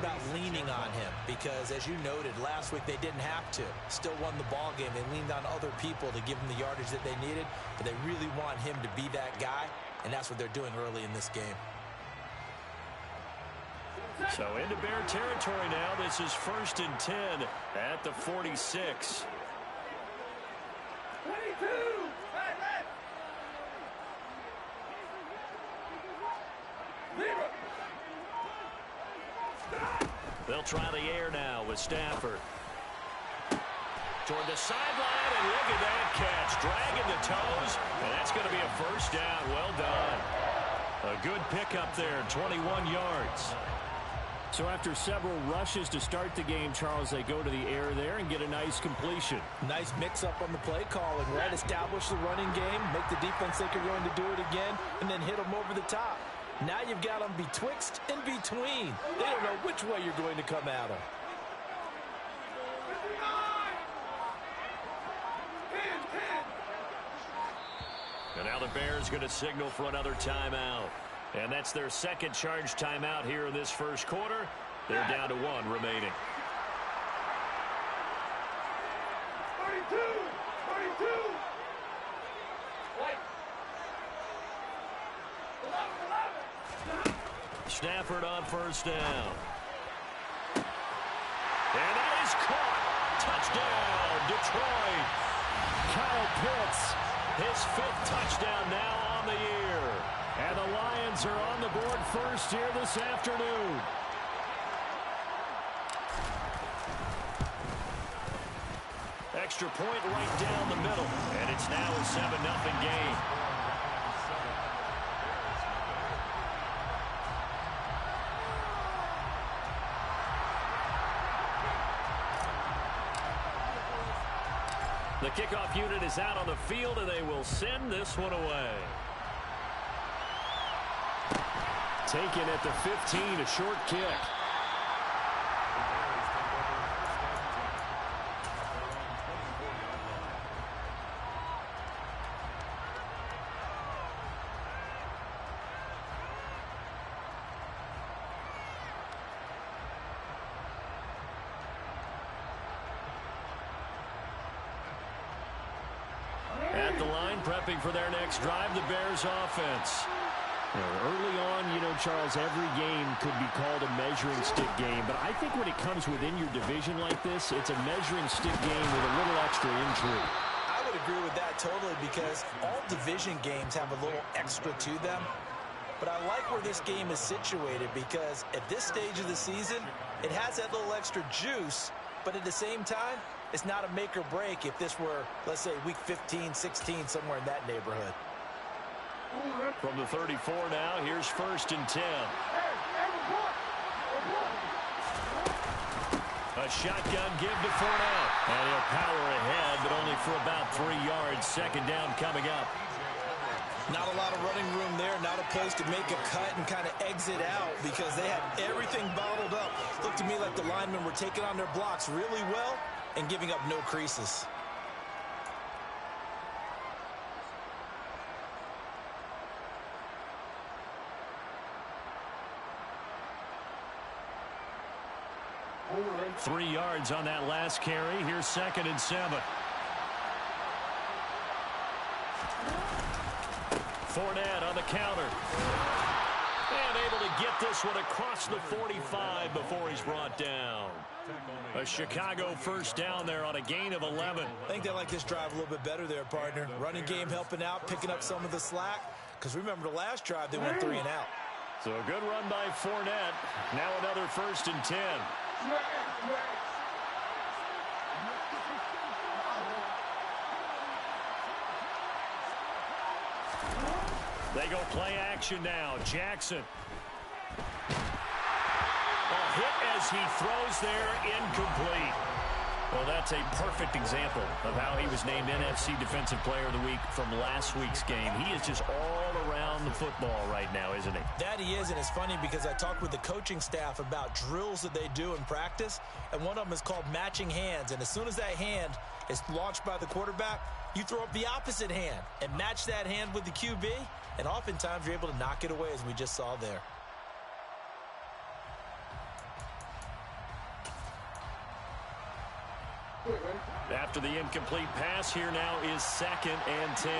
about leaning on him because, as you noted, last week they didn't have to. Still won the ball game. They leaned on other people to give them the yardage that they needed, but they really want him to be that guy, and that's what they're doing early in this game. So into Bear territory now. This is 1st and 10 at the 46. They'll try the air now with Stafford. Toward the sideline, and look at that catch. Dragging the toes, and that's going to be a first down. Well done. A good pickup there, 21 yards. So after several rushes to start the game, Charles, they go to the air there and get a nice completion. Nice mix-up on the play calling, right? Establish the running game, make the defense think you're going to do it again, and then hit them over the top. Now you've got them betwixt and between. They don't know which way you're going to come at them. And now the Bears going to signal for another timeout. And that's their second charge timeout here in this first quarter. They're down to 1 remaining. 32. Stafford on first down. And that is caught. Touchdown, Detroit. Kyle Pitts, his 5th touchdown now on the year. And the Lions are on the board first here this afternoon. Extra point right down the middle. And it's now a 7-0 game. The kickoff unit is out on the field, and they will send this one away. Taken at the 15, a short kick. At the line, prepping for their next drive, the Bears offense. Early on, Charles, every game could be called a measuring stick game. But I think when it comes within your division like this, it's a measuring stick game with a little extra intrigue. I would agree with that totally because all division games have a little extra to them. But I like where this game is situated because at this stage of the season, it has that little extra juice. But at the same time, it's not a make or break if this were, let's say, week 15, 16, somewhere in that neighborhood. From the 34 now, here's 1st and 10. A shotgun give to Fournette. And he'll power ahead, but only for about 3 yards. Second down coming up. Not a lot of running room there, not a place to make a cut and kind of exit out because they had everything bottled up. Looked to me like the linemen were taking on their blocks really well and giving up no creases. Three yards on that last carry. Here's 2nd and 7. Fournette on the counter. And able to get this one across the 45 before he's brought down. A Chicago first down there on a gain of 11. I think they like this drive a little bit better there, partner. Running game helping out, picking up some of the slack. Because remember, the last drive, they went 3 and out. So a good run by Fournette. Now another 1st and 10. They go play action now. Jackson. A hit as he throws there, incomplete. Well, that's a perfect example of how he was named NFC Defensive Player of the Week from last week's game. He is just all around the football right now, isn't he? That he is, and it's funny because I talked with the coaching staff about drills that they do in practice, and one of them is called matching hands. And as soon as that hand is launched by the quarterback, you throw up the opposite hand and match that hand with the QB, and oftentimes you're able to knock it away, as we just saw there. After the incomplete pass, here now is 2nd and 10.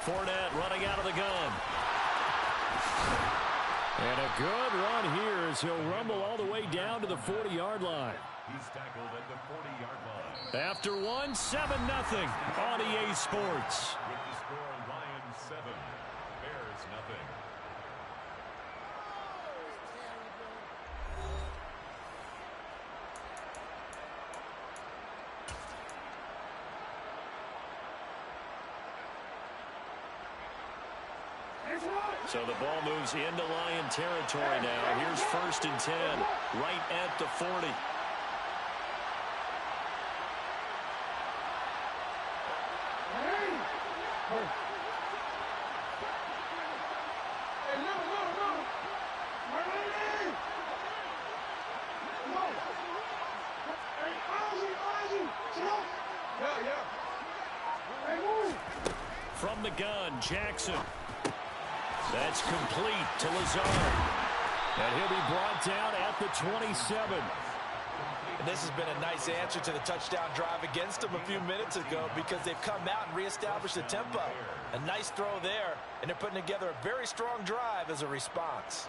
Fournette running out of the gun. And a good run here as he'll rumble all the way down to the 40-yard line. He's tackled at the 40-yard line. After 1, 7-0 on EA Sports. With the score, Lions 7, Bears nothing. So the ball moves into Lion territory now. Here's 1st and 10, right at the 40. From the gun, Jackson. That's complete to Lazard. And he'll be brought down at the 27. And this has been a nice answer to the touchdown drive against them a few minutes ago because they've come out and reestablished the tempo. A nice throw there, and they're putting together a very strong drive as a response.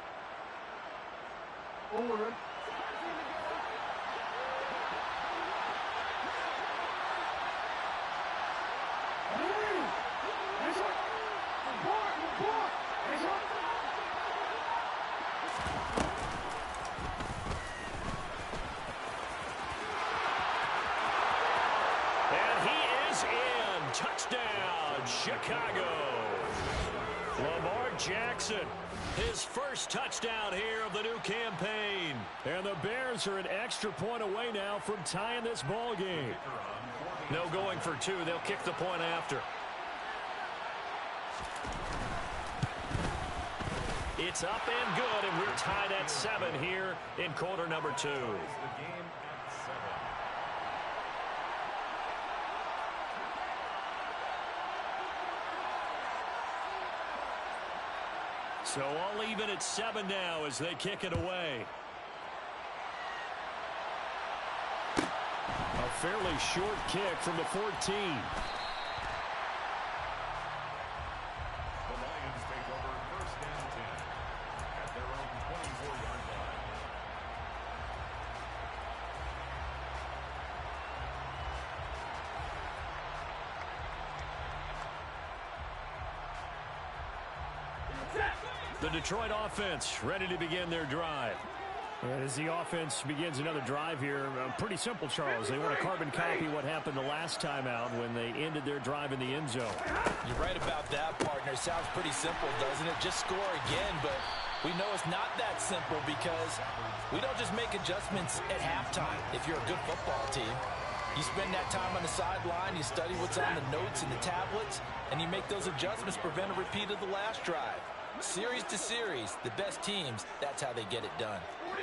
Touchdown, Chicago. Lamar Jackson, his first touchdown here of the new campaign. And the Bears are an extra point away now from tying this ball game. No going for 2. They'll kick the point after. It's up and good, and we're tied at 7 here in quarter number 2. So all even at 7 now as they kick it away. A fairly short kick from the 14. The Lions take over 1st and 10 at their own 24-yard line. The Detroit offense ready to begin their drive. And as the offense begins another drive here, pretty simple, Charles. They want to carbon copy what happened the last time out when they ended their drive in the end zone. You're right about that, partner. Sounds pretty simple, doesn't it? Just score again, but we know it's not that simple because we don't just make adjustments at halftime if you're a good football team. You spend that time on the sideline, you study what's on the notes and the tablets, and you make those adjustments to prevent a repeat of the last drive. Series to series, the best teams, that's how they get it done.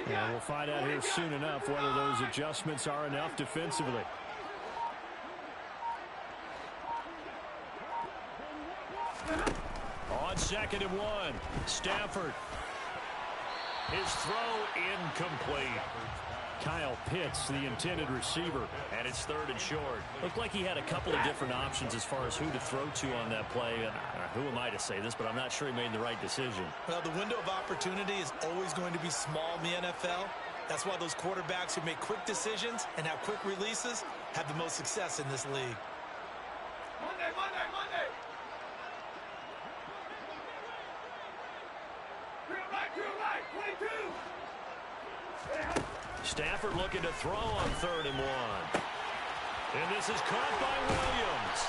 Yeah, we'll find out here soon enough whether those adjustments are enough defensively. On 2nd and 1, Stafford. His throw incomplete. Kyle Pitts, the intended receiver, and it's 3rd and short. Looked like he had a couple of different options as far as who to throw to on that play. And who am I to say this, but I'm not sure he made the right decision. Well, the window of opportunity is always going to be small in the NFL. That's why those quarterbacks who make quick decisions and have quick releases have the most success in this league. Monday. Drill right, 22. Stafford looking to throw on 3rd and 1. And this is caught by Williams.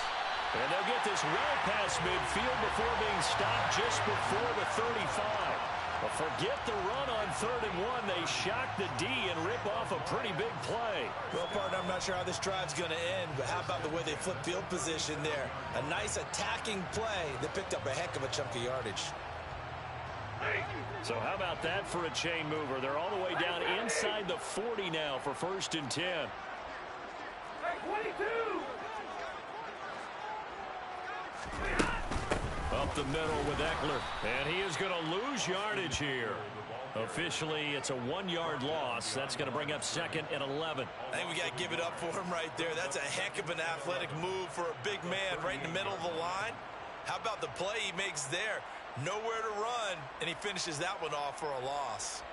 And they'll get this well past midfield before being stopped just before the 35. But forget the run on 3rd and 1. They shock the D and rip off a pretty big play. Well, partner, I'm not sure how this drive's going to end, but how about the way they flip field position there? A nice attacking play that picked up a heck of a chunk of yardage. So how about that for a chain mover? They're all the way down inside the 40 now for 1st and 10. Hey, 22. Up the middle with Eckler. And he is going to lose yardage here. Officially, it's a 1-yard loss. That's going to bring up 2nd and 11. I think we got to give it up for him right there. That's a heck of an athletic move for a big man right in the middle of the line. How about the play he makes there? Nowhere to run, and he finishes that one off for a loss.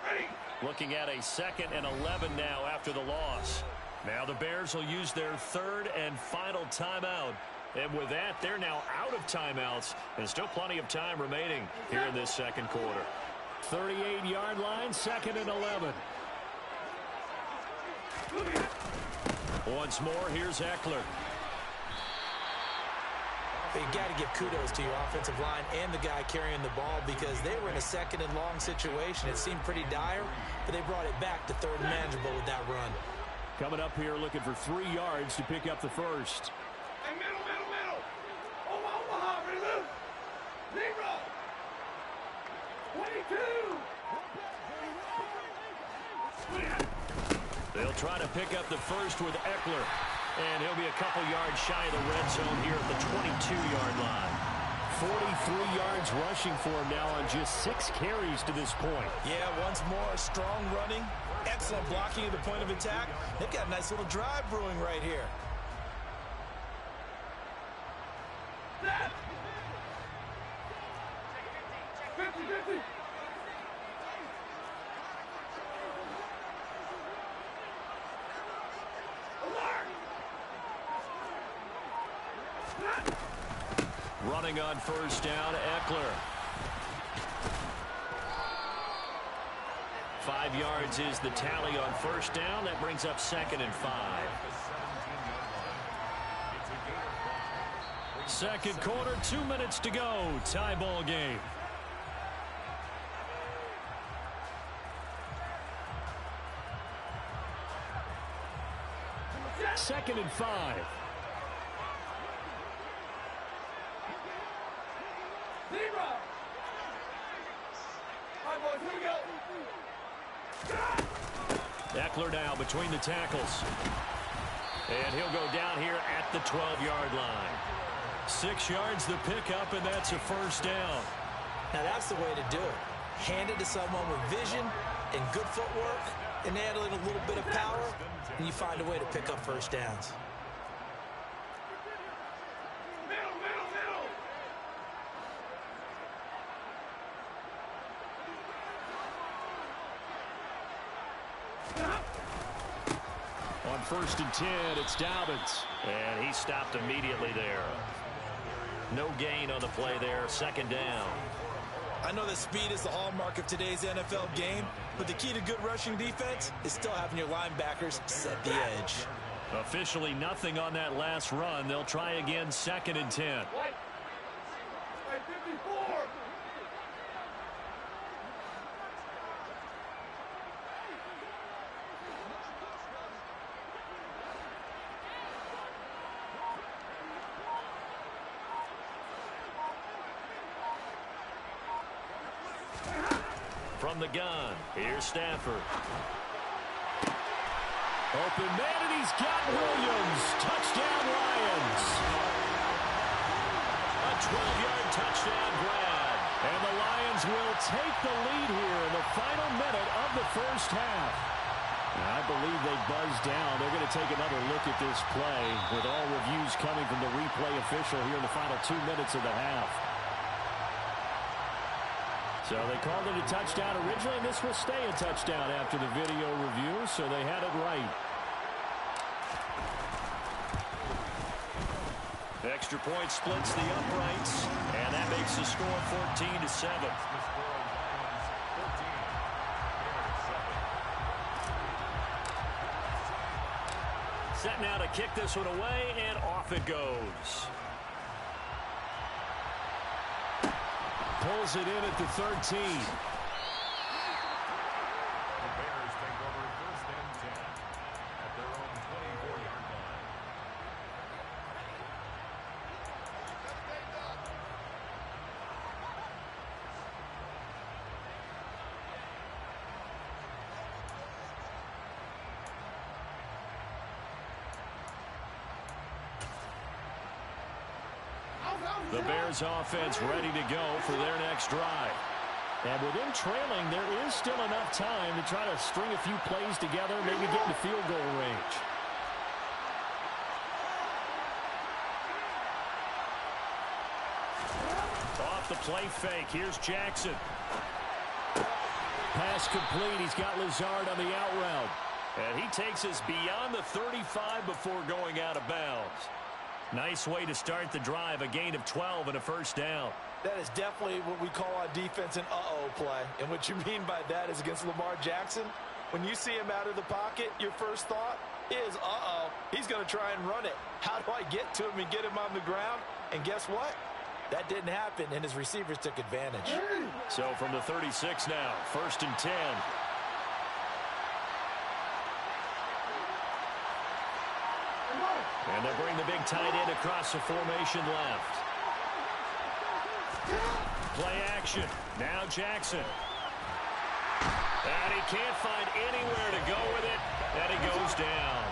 Ready. Looking at a 2nd and 11 now after the loss. Now the Bears will use their 3rd and final timeout. And with that, they're now out of timeouts. And still plenty of time remaining here in this 2nd quarter. 38-yard line, 2nd and 11. Once more, here's Eckler. But you got to give kudos to your offensive line and the guy carrying the ball because they were in a 2nd and long situation. It seemed pretty dire, but they brought it back to 3rd and manageable with that run. Coming up here looking for 3 yards to pick up the first. Hey, middle. Omaha, reload. 0. 22. They'll try to pick up the first with Eckler. And he'll be a couple yards shy of the red zone here at the 22-yard line. 43 yards rushing for him now on just 6 carries to this point. Yeah, once more, strong running, excellent blocking at the point of attack. They've got a nice little drive brewing right here. Set. 50-50. Running on first down, Eckler. 5 yards is the tally on first down. That brings up 2nd and 5. 2nd quarter, 2 minutes to go. Tie ball game. Second and 5. 0. All right, boys, here we go. Eckler now between the tackles. And he'll go down here at the 12-yard line. 6 yards the pickup, and that's a first down. Now that's the way to do it. Hand it to someone with vision and good footwork and add in a little bit of power, and you find a way to pick up first downs. Middle. On 1st and 10, it's Dobbins. And he stopped immediately there. No gain on the play there, 2nd down. I know that speed is the hallmark of today's NFL game, but the key to good rushing defense is still having your linebackers set the edge. Officially nothing on that last run. They'll try again, 2nd and 10. White. 54. From the gun, here's Stafford. Open man, and he's got Williams. Touchdown, Lions. A 12-yard touchdown grab. And the Lions will take the lead here in the final minute of the first half. And I believe they buzzed down. They're going to take another look at this play with all reviews coming from the replay official here in the final 2 minutes of the half. So they called it a touchdown originally, and this will stay a touchdown after the video review, so they had it right. Extra point splits the uprights, and that makes the score 14-7. Set now to kick this one away, and off it goes. Pulls it in at the 13. The Bears take over 1st and 10 at their own 24-yard line. The Bears offense ready to go for their next drive. And with them trailing, there is still enough time to try to string a few plays together, maybe get into field goal range. Off the play fake. Here's Jackson. Pass complete. He's got Lazard on the out route. And he takes us beyond the 35 before going out of bounds. Nice way to start the drive. A gain of 12 and a first down. That is definitely what we call on defense an uh-oh play. And what you mean by that is against Lamar Jackson, when you see him out of the pocket, your first thought is, uh-oh, he's going to try and run it. How do I get to him and get him on the ground? And guess what? That didn't happen, and his receivers took advantage. So from the 36 now, 1st and 10. And they'll bring the big tight end across the formation left. Play action. Now Jackson. And he can't find anywhere to go with it. And he goes down.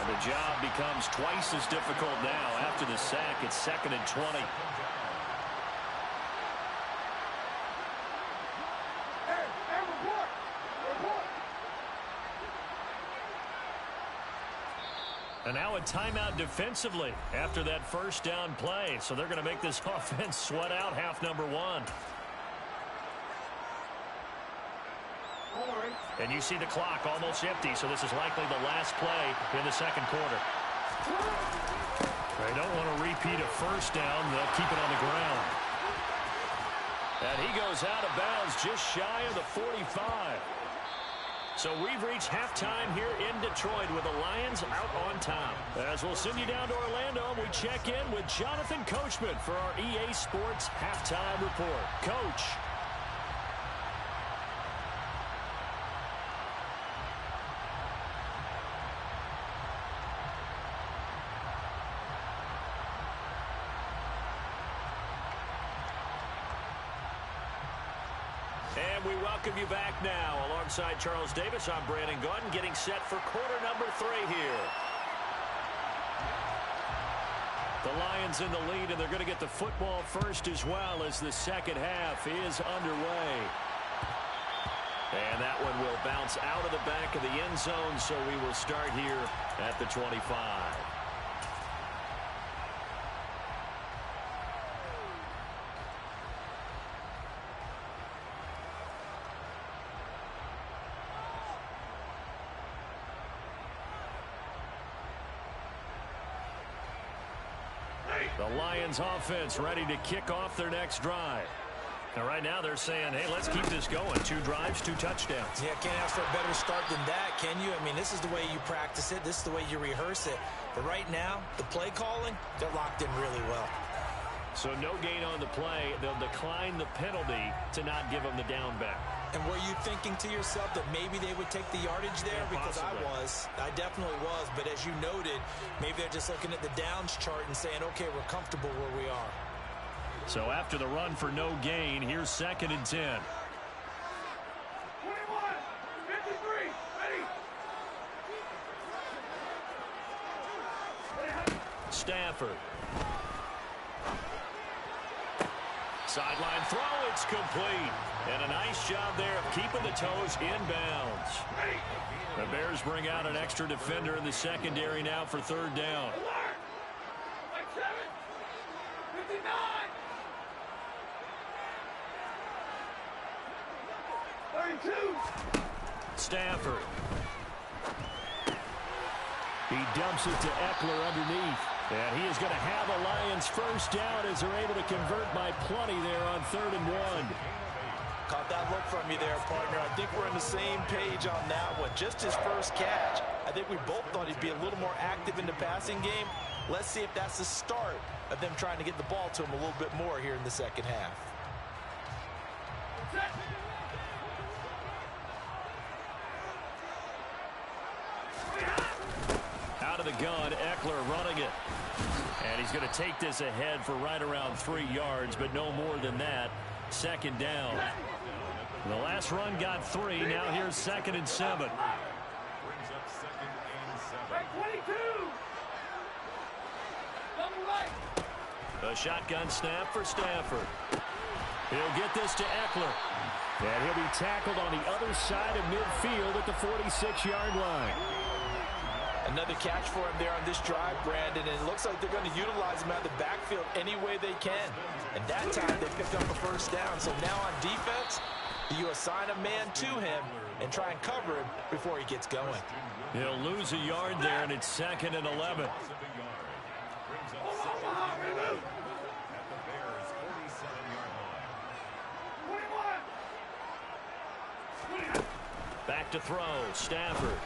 And the job becomes twice as difficult now. After the sack, it's 2nd and 20. And now a timeout defensively after that first down play. So they're going to make this offense sweat out half number one. And you see the clock almost empty, so this is likely the last play in the second quarter. They don't want to repeat a first down. They'll keep it on the ground. And he goes out of bounds just shy of the 45. So we've reached halftime here in Detroit with the Lions out on top. As we'll send you down to Orlando, we check in with Jonathan Coachman for our EA Sports Halftime Report. Coach. And we welcome you back now. Alongside Charles Davis, I'm Brandon Gunn, getting set for quarter number 3 here. The Lions in the lead, and they're going to get the football first as well as the second half is underway. And that one will bounce out of the back of the end zone, so we will start here at the 25. The Lions offense ready to kick off their next drive. And right now they're saying, hey, let's keep this going. 2 drives, 2 touchdowns. Yeah, can't ask for a better start than that, can you? I mean, this is the way you practice it. This is the way you rehearse it. But right now, the play calling, they're locked in really well. So no gain on the play. They'll decline the penalty to not give them the down back. And were you thinking to yourself that maybe they would take the yardage there? Yeah, because possibly. I definitely was. But as you noted, maybe they're just looking at the downs chart and saying, okay, we're comfortable where we are. So after the run for no gain, here's 2nd and 10. 21, 53, ready. Stafford. Sideline throw, it's complete. And a nice job there of keeping the toes inbounds. The Bears bring out an extra defender in the secondary now for 3rd down. 59. Stafford. He dumps it to Eckler underneath. And he is going to have a Lions first down as they're able to convert by plenty there on 3rd and 1. Caught that look from you there, partner. I think we're on the same page on that one. Just his first catch. I think we both thought he'd be a little more active in the passing game. Let's see if that's the start of them trying to get the ball to him a little bit more here in the second half. Out of the gun, Eckler running it. And he's going to take this ahead for right around 3 yards, but no more than that. 2nd down. The last run got 3. Now here's 2nd and 7. Brings up 2nd and 7. Right 22. Double right. A shotgun snap for Stafford. He'll get this to Eckler. And he'll be tackled on the other side of midfield at the 46-yard line. Another catch for him there on this drive, Brandon, and it looks like they're going to utilize him out of the backfield any way they can. And that time they picked up a first down. So now on defense, you assign a man to him and try and cover him before he gets going. He'll lose a yard there, and it's 2nd and 11. Back to throw, Stafford.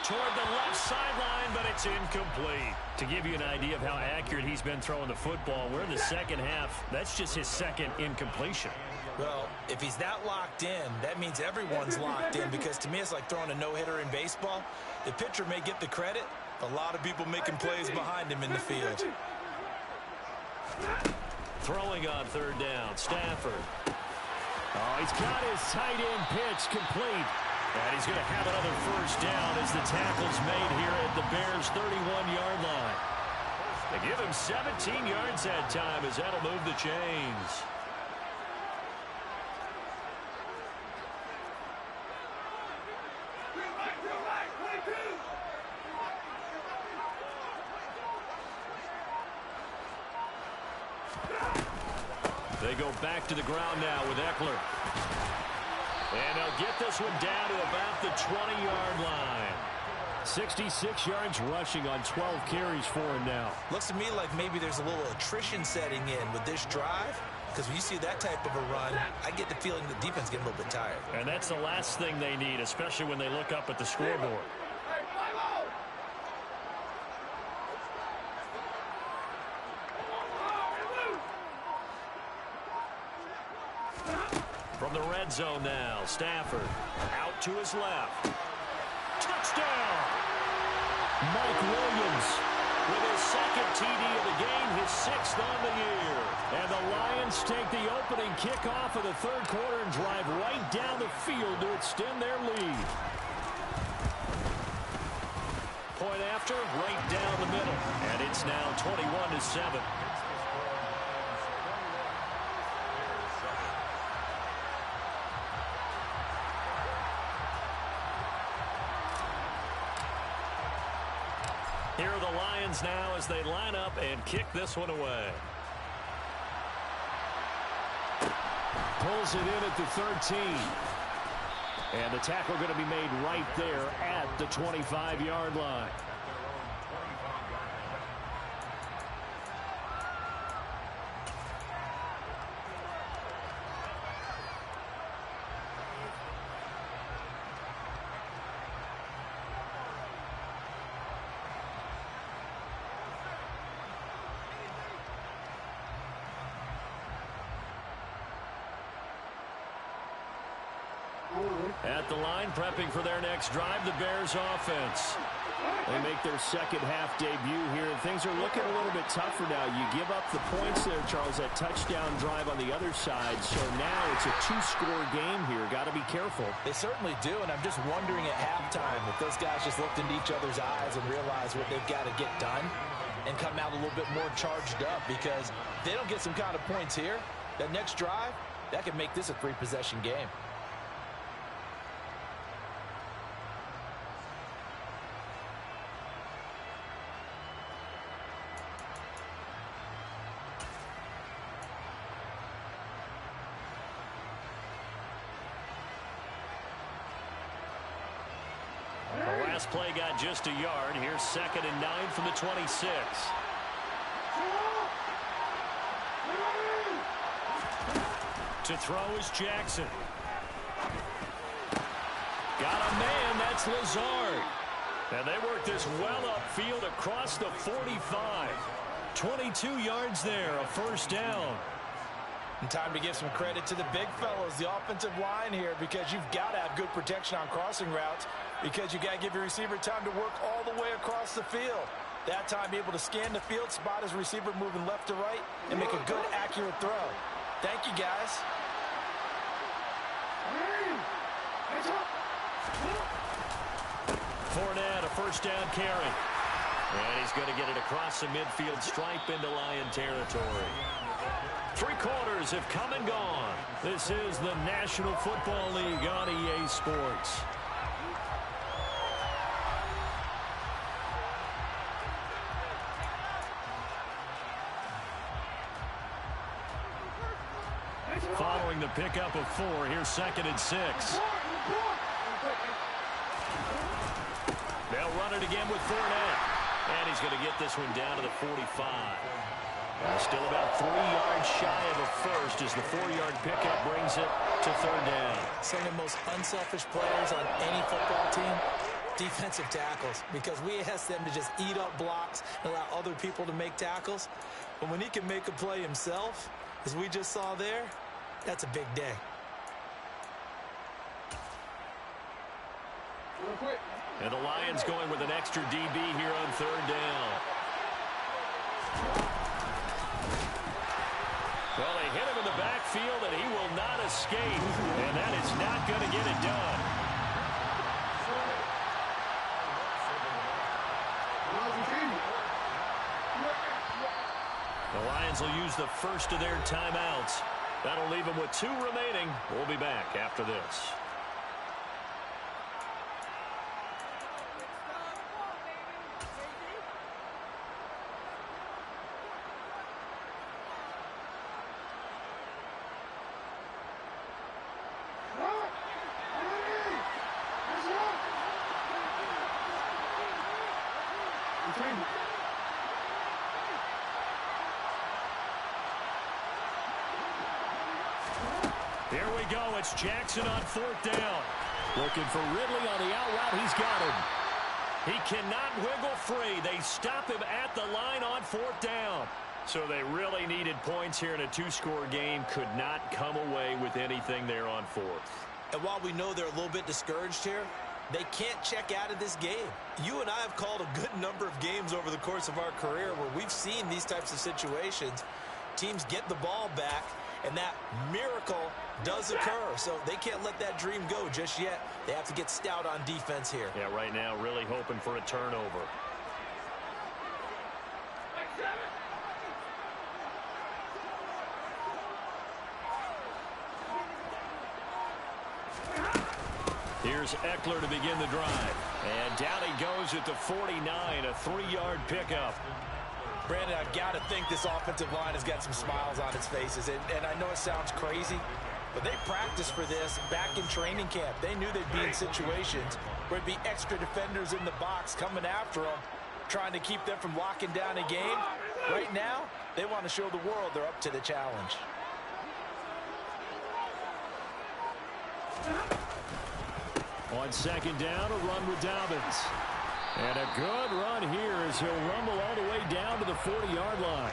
Toward the left sideline, but it's incomplete. To give you an idea of how accurate he's been throwing the football, we're in the second half. That's just his second incompletion. Well, if he's that locked in, that means everyone's locked in, because to me it's like throwing a no-hitter in baseball. The pitcher may get the credit, a lot of people making plays behind him in the field. Throwing on 3rd down, Stafford. Oh, he's got his tight end pitch complete. And he's going to have another first down as the tackle's made here at the Bears' 31-yard line. They give him 17 yards that time, as that'll move the chains. They go back to the ground now with Eckler. And they'll get this one down to about the 20-yard line. 66 yards rushing on 12 carries for him now. Looks to me like maybe there's a little attrition setting in with this drive, because when you see that type of a run, I get the feeling the defense getting a little bit tired. And that's the last thing they need, especially when they look up at the scoreboard. From the red zone now, Stafford out to his left. Touchdown! Mike Williams with his 2nd TD of the game, his 6th on the year. And the Lions take the opening kickoff of the 3rd quarter and drive right down the field to extend their lead. Point after, right down the middle. And it's now 21-7. Here are the Lions now as they line up and kick this one away. Pulls it in at the 13. And the tackle going to be made right there at the 25-yard line. At the line, prepping for their next drive, the Bears offense. They make their second half debut here, and things are looking a little bit tougher now. You give up the points there, Charles, that touchdown drive on the other side. So now it's a 2-score game here. Got to be careful. They certainly do, and I'm just wondering at halftime if those guys just looked into each other's eyes and realized what they've got to get done and come out a little bit more charged up, because if they don't get some kind of points here, that next drive, that could make this a 3-possession game. Last play got just a yard. Here's 2nd and 9 from the 26. To throw is Jackson. Got a man, that's Lazard. And they work this well upfield across the 45. 22 yards there, a first down. And time to give some credit to the big fellows, the offensive line here, because you've got to have good protection on crossing routes, because you got to give your receiver time to work all the way across the field. That time, be able to scan the field, spot his receiver moving left to right, and make a good, accurate throw. Thank you, guys. Fournette, a first down carry. And he's going to get it across the midfield stripe into Lion territory. 3 quarters have come and gone. This is the National Football League on EA Sports. Following the pickup of 4, here's 2nd and 6. They'll run it again with Fournette. And he's going to get this one down to the 45. Still about 3 yards shy of a first as the 4-yard pickup brings it to 3rd down. Some of the most unselfish players on any football team, defensive tackles, because we ask them to just eat up blocks and allow other people to make tackles. But when he can make a play himself, as we just saw there, that's a big day. And the Lions going with an extra DB here on 3rd down. Well, they hit him in the backfield, and he will not escape. And that is not going to get it done. The Lions will use the first of their timeouts. That'll leave them with 2 remaining. We'll be back after this. Here we go. It's Jackson on 4th down. Looking for Ridley on the out route. He's got him. He cannot wiggle free. They stop him at the line on 4th down. So they really needed points here in a 2-score game. Could not come away with anything there on 4th. And while we know they're a little bit discouraged here, they can't check out of this game. You and I have called a good number of games over the course of our career where we've seen these types of situations. Teams get the ball back, and that miracle does occur. So they can't let that dream go just yet. They have to get stout on defense here. Yeah, right now really hoping for a turnover. Here's Eckler to begin the drive. And down he goes at the 49, a 3-yard pickup. Brandon, I've got to think this offensive line has got some smiles on its faces. And I know it sounds crazy, but they practiced for this back in training camp. They knew they'd be in situations where there'd be extra defenders in the box coming after them, trying to keep them from locking down a game. Right now, they want to show the world they're up to the challenge. On 2nd down, a run with Dobbins. And a good run here as he'll rumble all the way down to the 40-yard line.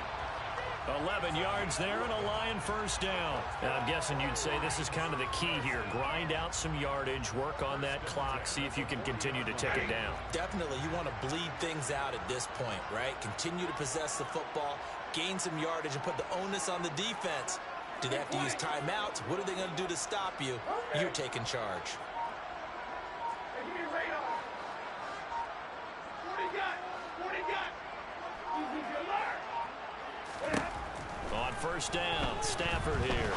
11 yards there and a Lion 1st down. And I'm guessing you'd say this is kind of the key here. Grind out some yardage, work on that clock, see if you can continue to tick it down. Definitely, you want to bleed things out at this point, right? Continue to possess the football, gain some yardage, and put the onus on the defense. Do they have to use timeouts? What are they going to do to stop you? You're taking charge. On 1st down, Stafford here.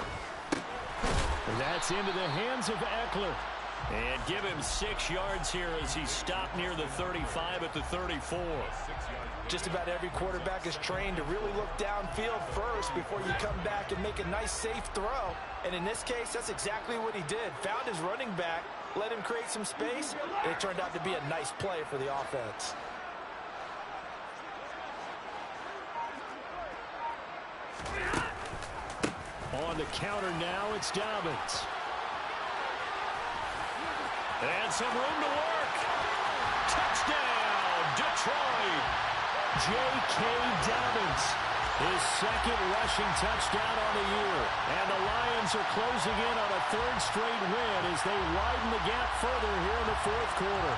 And that's into the hands of Eckler. And give him 6 yards here as he stopped near the 35 at the 34. Just about every quarterback is trained to really look downfield first before you come back and make a nice, safe throw. And in this case, that's exactly what he did. Found his running back, let him create some space, and it turned out to be a nice play for the offense. On the counter now, it's Dobbins. And some room to work. Touchdown, Detroit. J.K. Dobbins, his 2nd rushing touchdown on the year. And the Lions are closing in on a 3rd straight win as they widen the gap further here in the 4th quarter.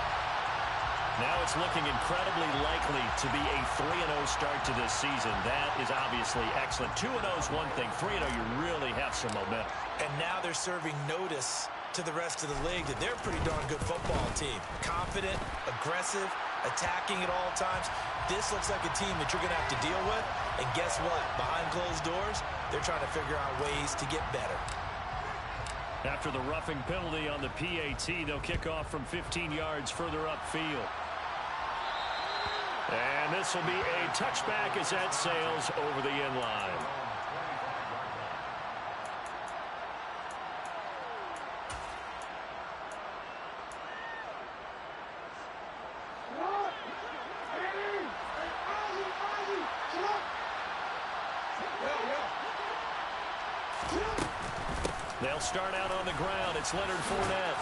Now it's looking incredibly likely to be a 3-0 start to this season. That is obviously excellent. 2-0 is one thing. 3-0, you really have some momentum. And now they're serving notice to the rest of the league that they're a pretty darn good football team. Confident, aggressive, attacking at all times. This looks like a team that you're going to have to deal with. And guess what? Behind closed doors, they're trying to figure out ways to get better. After the roughing penalty on the PAT, they'll kick off from 15 yards further upfield. And this will be a touchback as that sails over the end line. They'll start out on the ground. It's Leonard Fournette.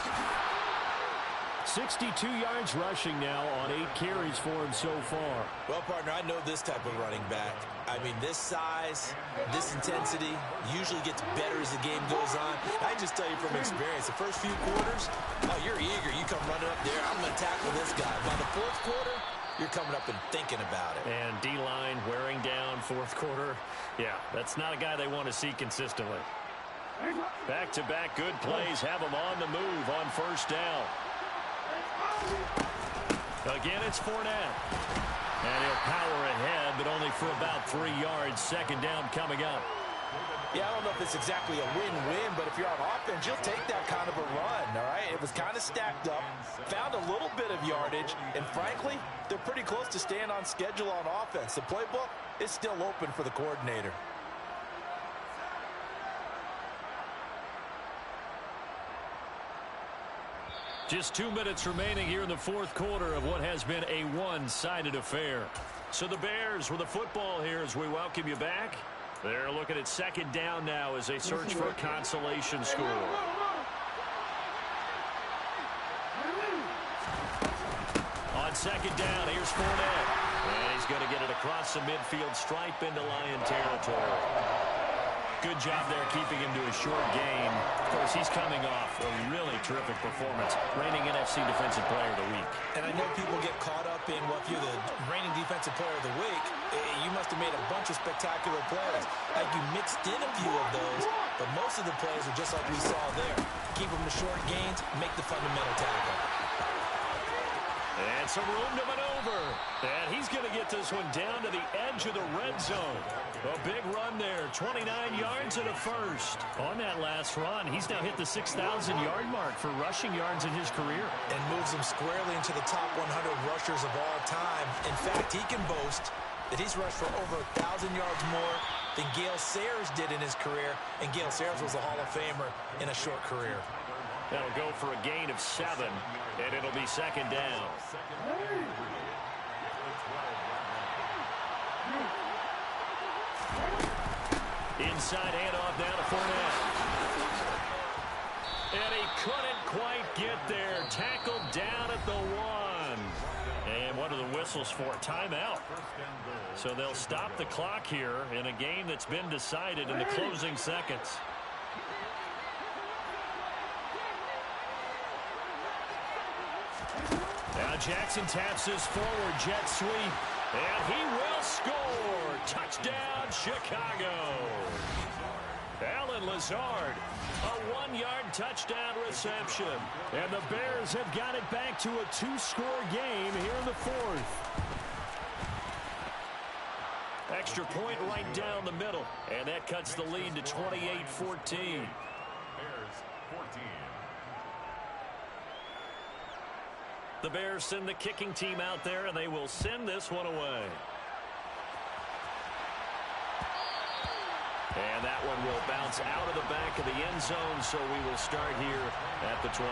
62 yards rushing now on 8 carries for him so far. Well, partner, I know this type of running back. I mean, this size, this intensity usually gets better as the game goes on. I just tell you from experience, the first few quarters, oh, you're eager. You come running up there. I'm going to tackle this guy. By the fourth quarter, you're coming up and thinking about it. And D-line wearing down fourth quarter. Yeah, that's not a guy they want to see consistently. Back-to-back good plays have him on the move on first down. Again, it's Fournette. And he'll power ahead, but only for about 3 yards. Second down coming up. Yeah, I don't know if it's exactly a win-win, but if you're on offense, you'll take that kind of a run, all right? It was kind of stacked up, found a little bit of yardage, and frankly, they're pretty close to staying on schedule on offense. The playbook is still open for the coordinator. Just 2 minutes remaining here in the fourth quarter of what has been a one-sided affair. So the Bears with the football here as we welcome you back. They're looking at second down now as they search for a consolation score. On second down, here's Fournette. And he's going to get it across the midfield stripe into Lion territory. Good job there keeping him to a short game. Of course, he's coming off a really terrific performance, reigning NFC Defensive Player of the Week. And I know people get caught up in, well, if you're the reigning Defensive Player of the Week, you must have made a bunch of spectacular plays. Like you mixed in a few of those, but most of the plays are just like we saw there. Keep them to short gains, make the fundamental tackle. And some room to maneuver. And he's going to get this one down to the edge of the red zone. A big run there, 29 yards and a first. On that last run, he's now hit the 6,000-yard mark for rushing yards in his career. And moves him squarely into the top 100 rushers of all time. In fact, he can boast that he's rushed for over 1,000 yards more than Gale Sayers did in his career. And Gale Sayers was a Hall of Famer in a short career. That'll go for a gain of 7, and it'll be second down. Inside handoff now to Fournette. And he couldn't quite get there. Tackled down at the 1. And what are the whistles for? Timeout. So they'll stop the clock here in a game that's been decided in the closing seconds. Now Jackson taps his forward jet sweep. And he will score. Touchdown, Chicago. Allen Lazard, a 1-yard touchdown reception. And the Bears have got it back to a 2-score game here in the fourth. Extra point right down the middle. And that cuts the lead to 28-14. Bears 14. The Bears send the kicking team out there, and they will send this one away. And that one will bounce out of the back of the end zone, so we will start here at the 25.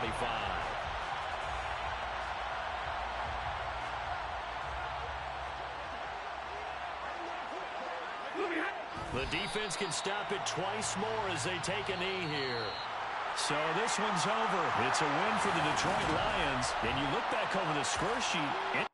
The defense can stop it twice more as they take a knee here. So this one's over. It's a win for the Detroit Lions. And you look back over the score sheet.